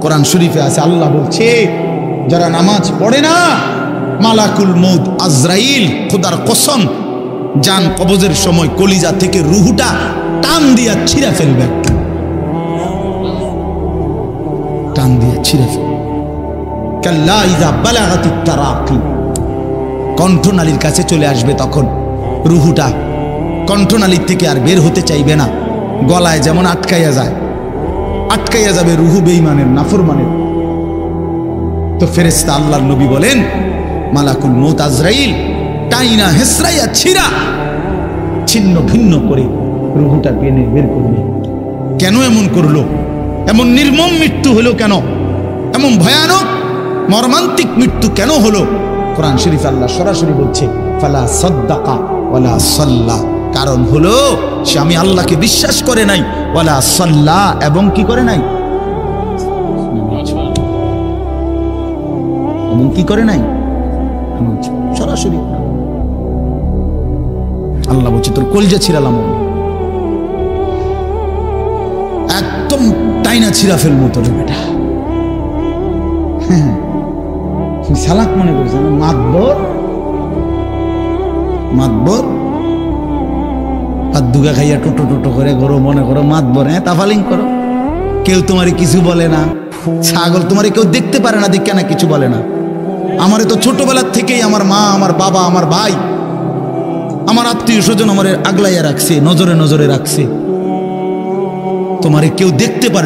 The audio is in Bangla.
কোরআন শরীফে আছে, আল্লাহ বলছে যারা নামাজ পড়ে না, মালাকুল মউত আজরাইল খোদার কসম জান কবজের সময় কলিজা থেকে রুহুটা টান দিয়া ছিঁড়া ফেলবে, টান দিয়া ছিঁড়া ফেলবে। কাল্লা ইযা বালাগাতিত তারাকি, কণ্ঠনালীর কাছে চলে আসবে, তখন রুহুটা কণ্ঠনালীর থেকে আর বের হতে চাইবে না, গলায় যেমন আটকাইয়া যায়, আটকাইয়া যাবে রুহু বেঈমানের নাফরমানের। তো ফেরেশতা আল্লাহর নবী বলেন মালাকুল মউত আজরাইল টাইনা হেসরাইয়া ছিঁড়া ছিন্ন ভিন্ন করে রুহুটা টেনে বের করবে। কেন এমন করলো? এমন নির্মম মৃত্যু হলো কেন? এমন ভয়ানক মর্মান্তিক মৃত্যু কেন হলো? কোরআন শরীফ আল্লাহ সরাসরি বলছে ফালা সাদ্দাকা ওয়ালা সাল্লা, কারণ হলো সে আমি আল্লাহকে বিশ্বাস করে নাই, ওয়ালা সাল্লা এবং কি করে নাই, এবং কি করে নাই, সরাসরি আল্লাহ বলছে তোর কলজা ছিড়ালাম, একদম টাইনা ছিঁড়া ফেলবো তোর বেটা। সালাক মনে করছে মাতবর, মাতবর হাত দুগা খাইয়া টোটো টোটো করে ঘরো মনে করো মাতবর, হ্যাঁ তাফালিং করো, কেউ তোমারে কিছু বলে না। ছাগল তোমারে কেউ দেখতে পারে না, দেখে না কিছু বলে না। আমারে তো ছোটবেলার থেকেই আমার মা, আমার বাবা, আমার ভাই, আমার আত্মীয় স্বজন আমারে আগলাইয়া রাখছে, নজরে নজরে রাখছে। তোমারে কেউ দেখতে পারে